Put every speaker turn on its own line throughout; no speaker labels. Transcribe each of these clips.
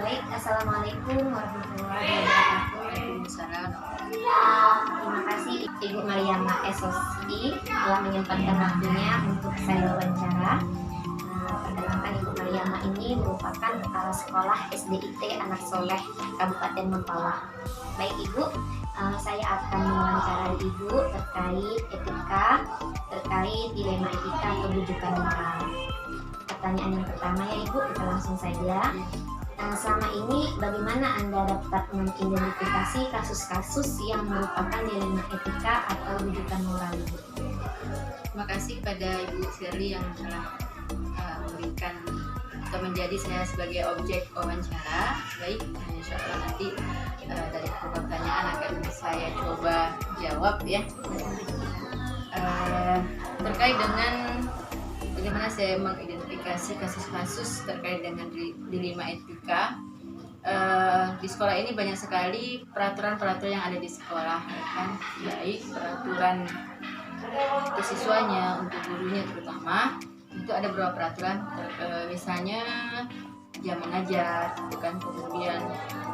Baik, Assalamualaikum warahmatullahi wabarakatuh.
Waalaikumsalam.
Terima kasih Ibu Mariama SOC telah menyempatkan waktunya untuk saya wawancara. Perkenalkan, Ibu Mariama ini merupakan kepala sekolah SDIT Anak Soleh Kabupaten Mempawah. Baik Ibu, saya akan mewawancarai Ibu terkait dilema etika kebujukan moral. Pertanyaan yang pertama ya Ibu, kita langsung saja. Selama ini bagaimana Anda dapat mengidentifikasi kasus-kasus yang merupakan dilema etika atau rujukan moral Ibu?
Terima kasih kepada Ibu Shirley yang telah memberikan atau menjadi saya sebagai objek wawancara. Baik, insya Allah nanti dari pertanyaan akan saya coba jawab ya. Terkait dengan bagaimana saya mengidentifikasi kasus-kasus terkait dengan dilema etika. Di sekolah ini banyak sekali peraturan-peraturan yang ada di sekolah, kan? Baik peraturan untuk siswanya, untuk gurunya terutama. Itu ada beberapa peraturan, misalnya jam mengajar, gitu kan, kemudian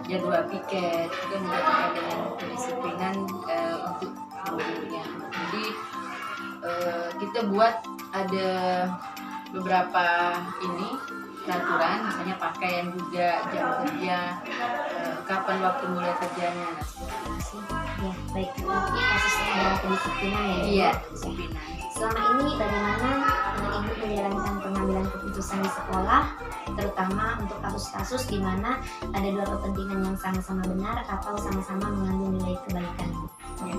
jadwal piket, itu juga terkait dengan kedisiplinan untuk gurunya. Jadi kita buat ada beberapa peraturan, misalnya pakaian juga, jam kerja, kapan waktu mulai kerjanya, nah seperti itu sih.
Ya, baik. Ini kasusnya adalah kedisiplinan ya.
Iya, disiplinan.
Selama ini bagaimana Ibu menjalankan pengambilan keputusan di sekolah, terutama untuk kasus-kasus di mana ada dua kepentingan yang sama-sama benar atau sama-sama mengandung nilai kebaikan?
Ya.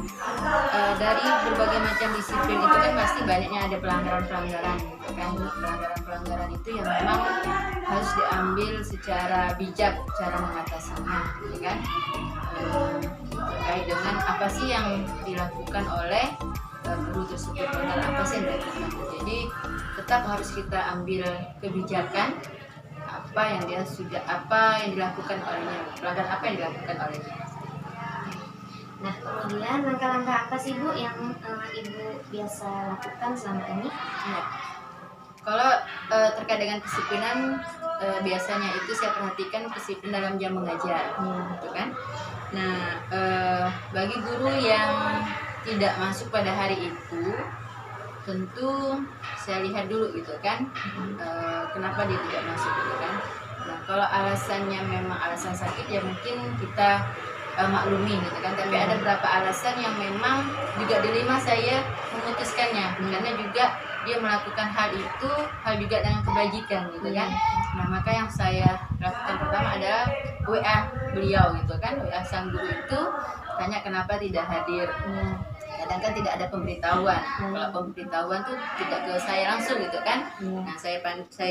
Dari berbagai macam disiplin itu kan pasti banyaknya ada pelanggaran-pelanggaran, gitu kan. Pelanggaran-pelanggaran itu yang memang harus diambil secara bijak cara mengatasinya, gitu kan. Terkait dengan apa sih yang dilakukan oleh guru tersebut, apa sih yang dilakukan. Jadi tetap harus kita ambil kebijakan apa yang dilakukan olehnya, pelanggaran apa yang dilakukan olehnya.
Nah, kemudian langkah-langkah apa sih Bu yang Ibu biasa lakukan selama ini?
Nah, kalau terkait dengan kedisiplinan, biasanya itu saya perhatikan disiplin dalam jam mengajar, gitu kan. Nah, bagi guru yang tidak masuk pada hari itu, tentu saya lihat dulu gitu kan, kenapa dia tidak masuk gitu kan. Nah, kalau alasannya memang alasan sakit ya mungkin kita maklumi gitu kan, tapi ada beberapa alasan yang memang juga dilema saya memutuskannya, karena juga dia melakukan hal juga dengan kebajikan gitu kan. Nah, maka yang saya lakukan pertama adalah WA beliau gitu kan, WA sang guru itu, tanya kenapa tidak hadir. Kadang kan tidak ada pemberitahuan. Kalau pemberitahuan tuh tidak ke saya langsung gitu kan. Nah, saya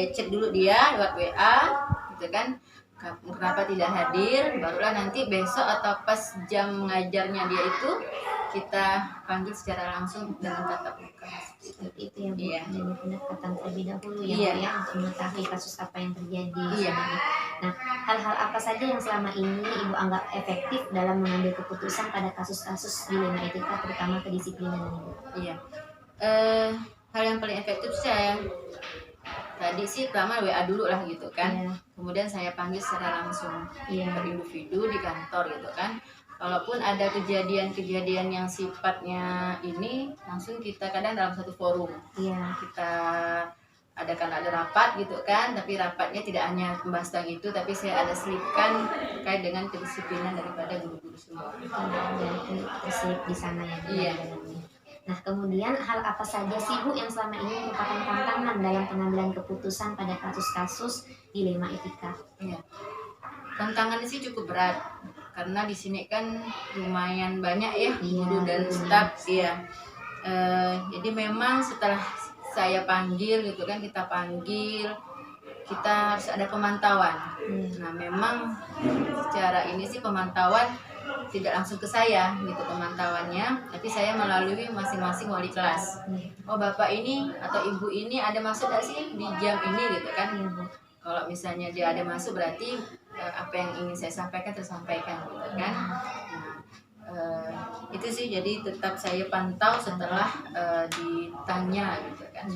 cek dulu dia lewat WA gitu kan, kenapa tidak hadir, barulah nanti besok atau pas jam mengajarnya dia itu kita panggil secara langsung dengan tatap muka.
Seperti itu ya Bu.
Iya.
Jadi pendekatan terlebih dahulu ya
Iya.
Bu ya, untuk mengetahui kasus apa yang terjadi.
Iya.
Nah, hal-hal apa saja yang selama ini Ibu anggap efektif dalam mengambil keputusan pada kasus-kasus dilema etika, terutama kedisiplinan Ibu?
Iya. Hal yang paling efektif saya tadi sih pertama WA dulu lah gitu kan.
Iya.
Kemudian saya panggil secara langsung
Iya.
per individu di kantor gitu kan. Kalaupun ada kejadian-kejadian yang sifatnya ini, langsung kita kadang dalam satu forum
Iya.
kita ada rapat gitu kan, tapi rapatnya tidak hanya membahas tentang itu, tapi saya ada selipkan terkait dengan kedisiplinan daripada guru-guru semua.
Jadi terselip di sana ya Bu.
Iya.
Nah, kemudian hal apa saja sih Bu yang selama ini merupakan tantangan dalam pengambilan keputusan pada kasus-kasus dilema etika?
Iya. Tantangannya sih cukup berat karena di sini kan lumayan banyak ya guru dan staf ya. Jadi memang setelah saya panggil gitu kan, kita harus ada pemantauan. Nah, memang secara ini sih pemantauan tidak langsung ke saya gitu pemantauannya, tapi saya melalui masing-masing wali kelas. Oh, bapak ini atau ibu ini ada masuk nggak sih di jam ini gitu kan. Kalau misalnya dia ada masuk berarti apa yang ingin saya sampaikan tersampaikan gitu kan. Itu sih, jadi tetap saya pantau setelah ditanya gitu kan.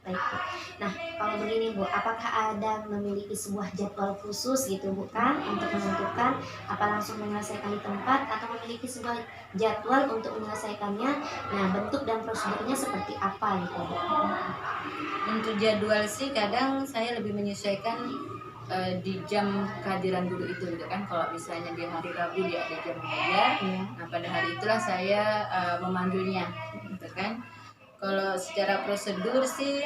Baik, Bu. Nah, kalau begini Bu, apakah ada memiliki sebuah jadwal khusus gitu bukan untuk menentukan apa langsung menyelesaikan di tempat atau memiliki sebuah jadwal untuk menyelesaikannya? Nah, bentuk dan prosedurnya seperti apa gitu Bu?
Untuk jadwal sih kadang saya lebih menyesuaikan di jam kehadiran guru itu gitu kan. Kalau misalnya di hari Rabu dia ada jam mengajar,
Iya.
nah pada hari itulah saya memanggilnya gitu kan. Kalau secara prosedur sih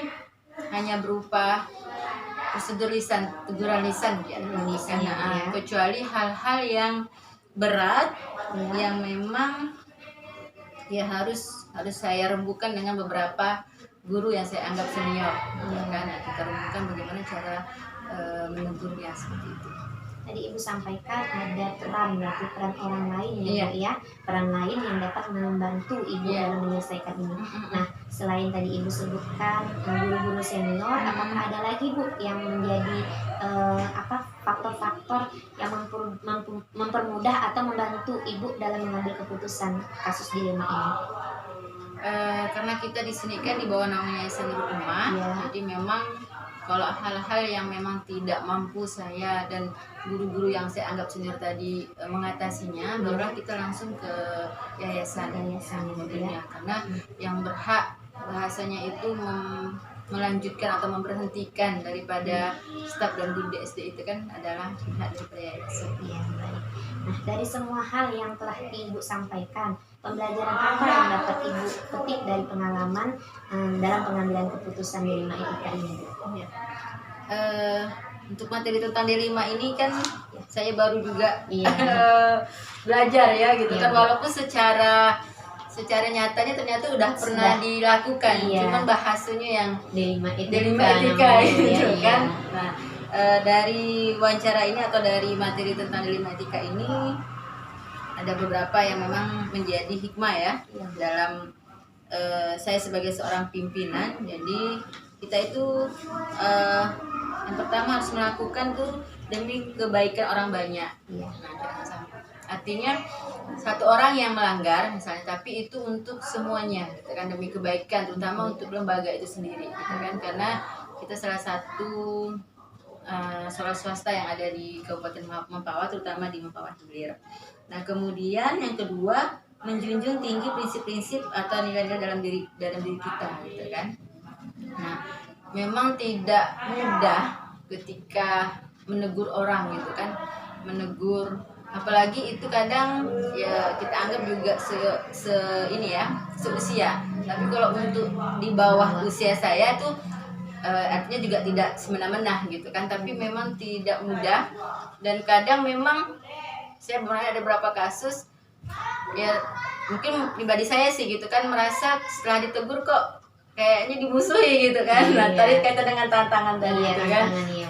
hanya berupa prosedur lisan, teguran lisan ya.
Teguran lisan,
Karena
ya.
kecuali hal-hal yang berat
Iya.
yang memang ya harus saya rembukan dengan beberapa guru yang saya anggap senior gitu kan. Nah, kita rembukan bagaimana cara menegurnya seperti itu.
Tadi Ibu sampaikan ada peran, berarti peran orang lain ya
Iya.
Bu ya, peran lain yang dapat membantu Ibu
Iya.
dalam menyelesaikan ini. Nah, selain tadi Ibu sebutkan guru-guru senior, apakah ada lagi Bu yang menjadi faktor-faktor yang mempermudah atau membantu Ibu dalam mengambil keputusan kasus dilema ini?
Karena kita di sini kan di bawah naungan Yayasan Nurul Ummah,
Iya.
jadi memang kalau hal-hal yang memang tidak mampu saya dan guru-guru yang saya anggap senior tadi mengatasinya, barulah kita langsung ke yayasan mobilnya, karena yang berhak bahasanya itu melanjutkan atau memberhentikan daripada staf dan guru di SD itu kan adalah pihak daripada yayasan.
Iya, baik. Nah, dari semua hal yang telah Ibu sampaikan, pembelajaran apa yang dapat Ibu petik dari pengalaman dalam pengambilan keputusan dilema etika ini?
Ya. Untuk materi tentang D5 ini kan saya baru juga
Iya.
belajar ya gitu
Iya.
kan, walaupun secara nyatanya ternyata udah pernah dilakukan,
Iya.
cuman bahasanya yang
D5
D5
etika
etika
namanya,
gitu
iya.
kan. Nah, dari wawancara ini atau dari materi tentang D5 etika ini ada beberapa yang memang menjadi hikmah ya
Iya.
dalam saya sebagai seorang pimpinan. Jadi kita itu yang pertama harus melakukan tuh demi kebaikan orang banyak.
Iya.
Nah, jangan sampai. Artinya satu orang yang melanggar misalnya, tapi itu untuk semuanya, gitu kan, demi kebaikan, terutama untuk lembaga itu sendiri, gitu kan, karena kita salah satu sekolah swasta yang ada di Kabupaten Mempawah, terutama di Mempawah Hilir. Nah, kemudian yang kedua, menjunjung tinggi prinsip-prinsip atau nilai-nilai dalam diri kita, gitu kan. Nah, memang tidak mudah ketika menegur orang gitu kan, menegur, apalagi itu kadang ya kita anggap juga seusia. Tapi kalau untuk di bawah usia saya tuh artinya juga tidak semena-mena gitu kan, tapi memang tidak mudah, dan kadang memang saya pernah ada beberapa kasus ya, mungkin pribadi saya sih gitu kan, merasa setelah ditegur kok kayaknya dimusuhi gitu kan. Nah,
Iya.
tadi kaitan dengan tantangan tadi
Iya,
gitu kan.
tantangan, iya.